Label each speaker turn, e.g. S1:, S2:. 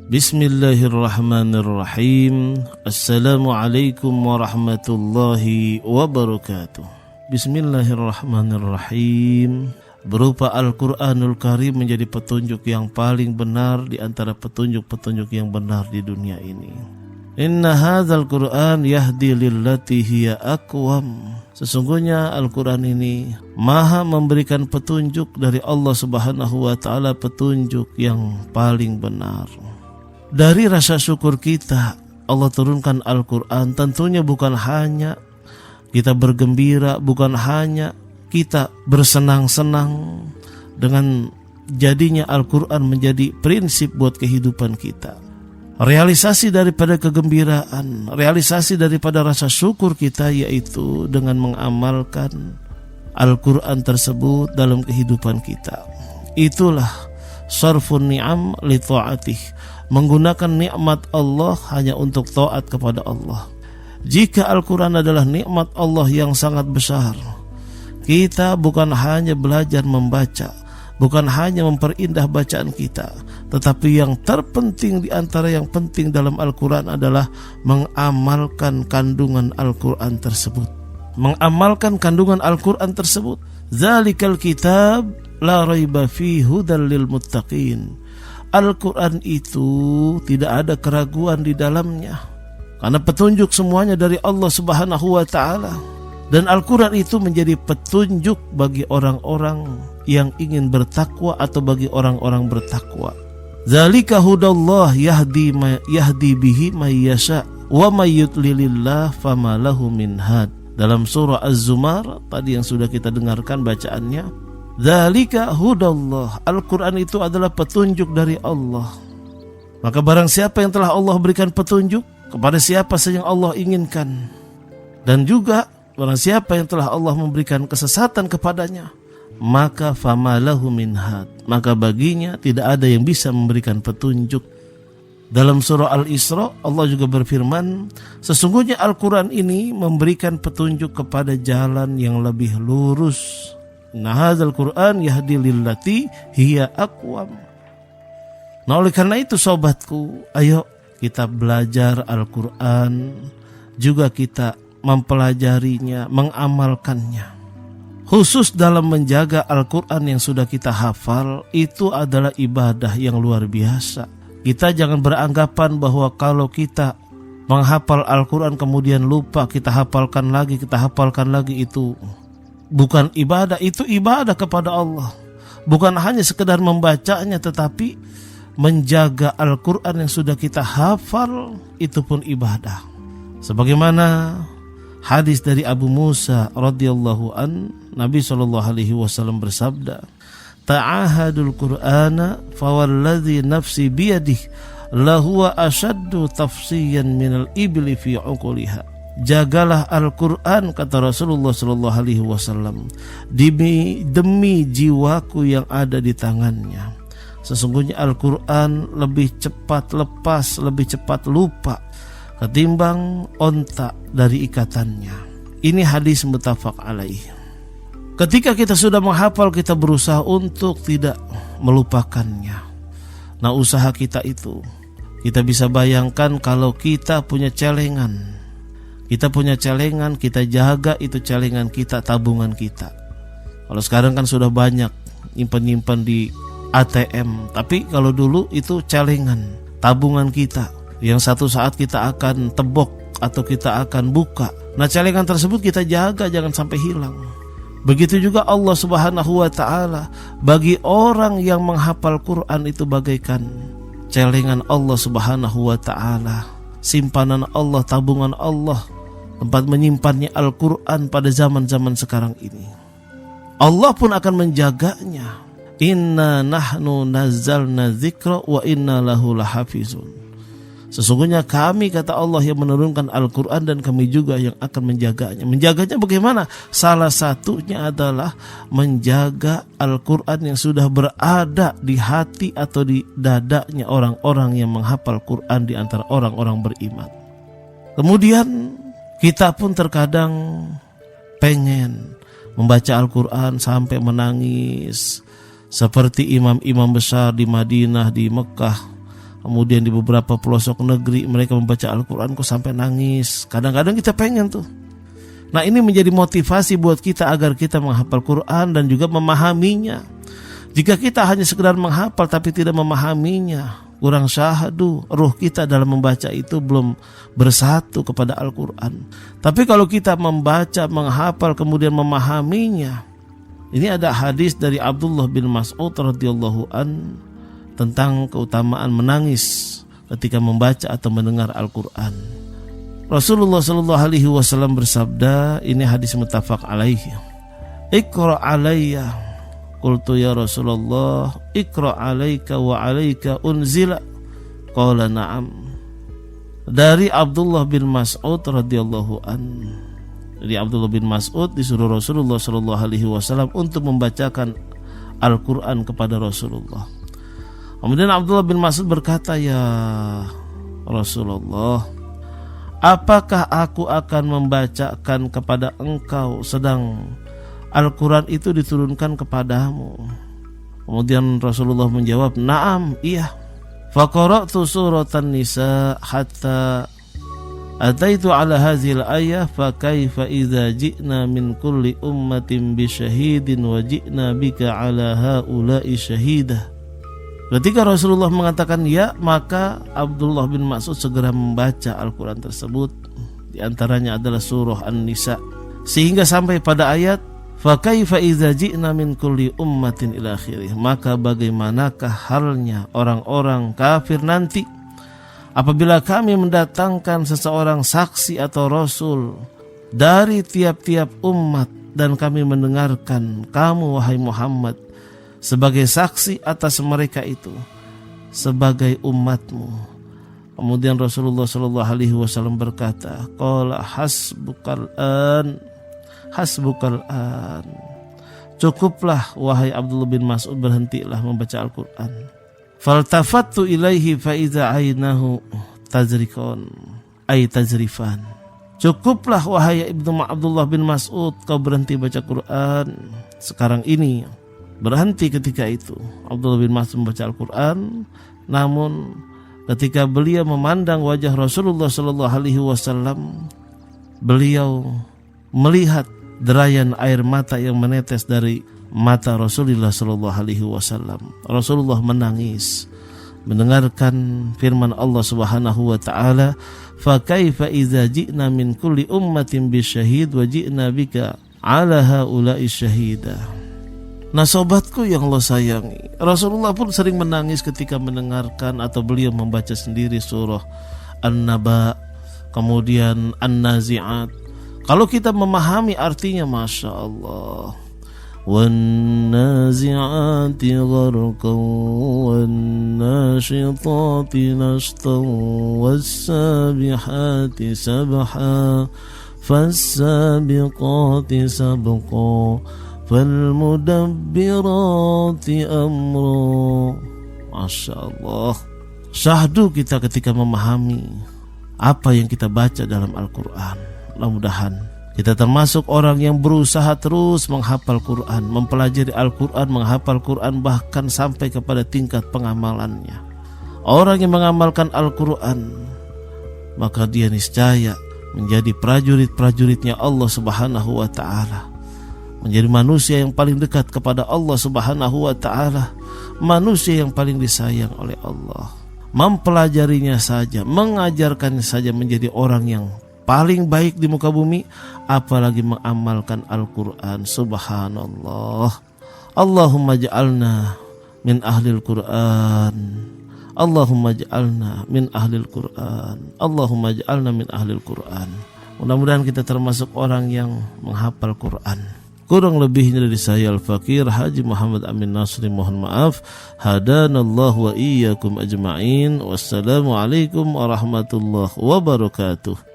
S1: Bismillahirrahmanirrahim. Assalamualaikum warahmatullahi wabarakatuh. Bismillahirrahmanirrahim. Berupa Al-Quranul Karim menjadi petunjuk yang paling benar di antara petunjuk-petunjuk yang benar di dunia ini. Inna hadzal Qur'an yahdi lillati hiya aqwam. Sesungguhnya Al-Quran ini maha memberikan petunjuk dari Allah Subhanahu wa ta'ala, petunjuk yang paling benar. Dari rasa syukur kita, Allah turunkan Al-Quran. Tentunya bukan hanya kita bergembira, bukan hanya kita bersenang-senang dengan jadinya Al-Quran menjadi prinsip buat kehidupan kita. Realisasi daripada kegembiraan, realisasi daripada rasa syukur kita yaitu dengan mengamalkan Al-Quran tersebut dalam kehidupan kita. Itulah sarfun ni'am li ta'atih, menggunakan nikmat Allah hanya untuk taat kepada Allah. Jika Al-Quran adalah nikmat Allah yang sangat besar, kita bukan hanya belajar membaca, bukan hanya memperindah bacaan kita, tetapi yang terpenting di antara yang penting dalam Al-Quran adalah mengamalkan kandungan Al-Quran tersebut. Mengamalkan kandungan Al-Quran tersebut. Zalikal kitab la raiba fihi hudal lil muttaqin. Al-Quran itu tidak ada keraguan di dalamnya, karena petunjuk semuanya dari Allah Subhanahu wa ta'ala. Dan Al-Quran itu menjadi petunjuk bagi orang-orang yang ingin bertakwa atau bagi orang-orang bertakwa. Zalika hudallah yahdi bihi may yasha wa may yudlilillah fama lahu min had. Dalam surah Az-Zumar tadi yang sudah kita dengarkan bacaannya, zalika hudallah, Al-Quran itu adalah petunjuk dari Allah. Maka barang siapa yang telah Allah berikan petunjuk kepada siapa saja yang Allah inginkan, dan juga barang siapa yang telah Allah memberikan kesesatan kepadanya, maka famalahu min had, maka baginya tidak ada yang bisa memberikan petunjuk. Dalam surah Al-Isra Allah juga berfirman, sesungguhnya Al-Quran ini memberikan petunjuk kepada jalan yang lebih lurus. Inna hadzal Qur'an yahdi lillati hiya aqwam. Nah, oleh karena itu sobatku, ayo kita belajar Al-Quran, juga kita mempelajarinya, mengamalkannya. Khusus dalam menjaga Al-Quran yang sudah kita hafal, itu adalah ibadah yang luar biasa. Kita jangan beranggapan bahwa kalau kita menghafal Al-Quran kemudian lupa, kita hafalkan lagi, itu bukan ibadah. Itu ibadah kepada Allah. Bukan hanya sekedar membacanya, tetapi menjaga Al-Quran yang sudah kita hafal, itu pun ibadah. Sebagaimana hadis dari Abu Musa radhiyallahu an, Nabi SAW bersabda, ta'ahadul Qur'ana fawalladhi nafsi biyadih lahuwa asyaddu tafsiyan minal ibli fi uquliha. Jagalah Al-Quran, kata Rasulullah SAW, demi jiwaku yang ada di tangannya. Sesungguhnya Al-Quran lebih cepat lepas, lebih cepat lupa ketimbang onta dari ikatannya. Ini hadis muttafaq alaih. Ketika kita sudah menghafal, kita berusaha untuk tidak melupakannya. Nah, usaha kita itu, kita bisa bayangkan kalau kita punya celengan. Kita punya celengan, kita jaga itu celengan kita, tabungan kita. Kalau sekarang kan sudah banyak nyimpan di ATM, tapi kalau dulu itu celengan, tabungan kita yang satu saat kita akan tebok atau kita akan buka. Nah, celengan tersebut kita jaga jangan sampai hilang. Begitu juga Allah Subhanahu wa ta'ala, bagi orang yang menghafal Quran itu bagaikan celengan Allah Subhanahu wa ta'ala, simpanan Allah, tabungan Allah, tempat menyimpannya Al-Quran pada zaman-zaman sekarang ini. Allah pun akan menjaganya. Inna nahnu nazzalna dzikra wa inna lahu lahafizun. Sesungguhnya kami, kata Allah, yang menurunkan Al-Quran dan kami juga yang akan menjaganya. Menjaganya bagaimana? Salah satunya adalah menjaga Al-Quran yang sudah berada di hati atau di dadanya orang-orang yang menghafal Quran di antara orang-orang beriman. Kemudian kita pun terkadang pengen membaca Al-Quran sampai menangis, seperti imam-imam besar di Madinah, di Mekah, Kemudian di beberapa pelosok negeri mereka membaca Al-Quran kok sampai nangis. Kadang-kadang kita pengen tuh. Nah, ini menjadi motivasi buat kita agar kita menghafal Quran dan juga memahaminya. Jika kita hanya sekedar menghafal tapi tidak memahaminya, kurang syahadu, ruh kita dalam membaca itu belum bersatu kepada Al-Quran. Tapi kalau kita membaca, menghafal, kemudian memahaminya, ini ada hadis dari Abdullah bin Mas'ud radhiyallahu an tentang keutamaan menangis ketika membaca atau mendengar Al-Quran. Rasulullah sallallahu alaihi wasallam bersabda, ini hadis muttafaq alaihi. Iqra alayya. Qultu ya Rasulullah, iqra alayka wa alayka unzila. Qala na'am. Dari Abdullah bin Mas'ud radhiyallahu an. Jadi Abdullah bin Mas'ud disuruh Rasulullah sallallahu alaihi wasallam untuk membacakan Al-Quran kepada Rasulullah. Kemudian Abdullah bin Mas'ud berkata, ya Rasulullah, apakah aku akan membacakan kepada engkau sedang Al-Quran itu diturunkan kepadamu? Kemudian Rasulullah menjawab, na'am, iya. Faqara'tu suratan nisa hatta ataitu ala hazil ayah fa kaifa idza ji'na min kulli ummatin bi syahidin wa ji'na bika ala haula'i syahidah. Ketika Rasulullah mengatakan ya, maka Abdullah bin Mas'ud segera membaca Al-Quran tersebut. Di antaranya adalah surah An-Nisa, sehingga sampai pada ayat fa kaifa idza ji'na min kulli ummatin ila akhirih. Maka bagaimanakah halnya orang-orang kafir nanti apabila kami mendatangkan seseorang saksi atau rasul dari tiap-tiap umat dan kami mendengarkan kamu wahai Muhammad sebagai saksi atas mereka itu sebagai umatmu. Kemudian Rasulullah sallallahu alaihi wasallam berkata, qala hasbukal an, hasbukal an. Cukuplah wahai Abdullah bin Mas'ud, berhentilah membaca Al-Quran. Faltafattu ilaihi fa iza ainahu tazrikon ay tazrifan. Cukuplah wahai Ibnu Abdullah bin Mas'ud, kau berhenti baca Quran sekarang ini. Berhenti ketika itu Abdullah bin Mas'ud membaca Al-Quran. Namun ketika beliau memandang wajah Rasulullah sallallahu alaihi wasallam, beliau melihat derayan air mata yang menetes dari mata Rasulullah sallallahu alaihi wasallam. Rasulullah menangis mendengarkan firman Allah Subhanahu wa taala, fa kaifa idza ji'na min kulli ummatin bisyahid wa ji'na bika ala haula'i syahida. Nah, sobatku yang Allah sayangi, Rasulullah pun sering menangis ketika mendengarkan atau beliau membaca sendiri surah An-Naba, kemudian An-Nazi'at. Kalau kita memahami artinya, Masya Allah, wan-nazi'ati gharqan wan-nashitati nashtan was-sabihati sabha fas-sabiqati sabqa falmudabbirati amro. Masya Allah, syahdu kita ketika memahami apa yang kita baca dalam Al-Quran. Mudah-mudahan kita termasuk orang yang berusaha terus menghafal Quran, mempelajari Al-Quran, menghafal Quran, bahkan sampai kepada tingkat pengamalannya. Orang yang mengamalkan Al-Quran, maka dia niscaya menjadi prajurit-prajuritnya Allah Subhanahu wa ta'ala, menjadi manusia yang paling dekat kepada Allah Subhanahu wa ta'ala, manusia yang paling disayang oleh Allah. Mempelajarinya saja, mengajarkannya saja menjadi orang yang paling baik di muka bumi, apalagi mengamalkan Al-Quran. Subhanallah. Allahumma ja'alna min ahlil Quran. Allahumma ja'alna min ahlil Quran. Allahumma ja'alna min ahlil Quran. Mudah-mudahan kita termasuk orang yang menghafal Quran. Kurang lebihnya dari saya Al-Fakir Haji Muhammad Amin Nasri mohon maaf. Hadanallahu wa iyyakum ajma'in. Wassalamualaikum warahmatullahi wabarakatuh.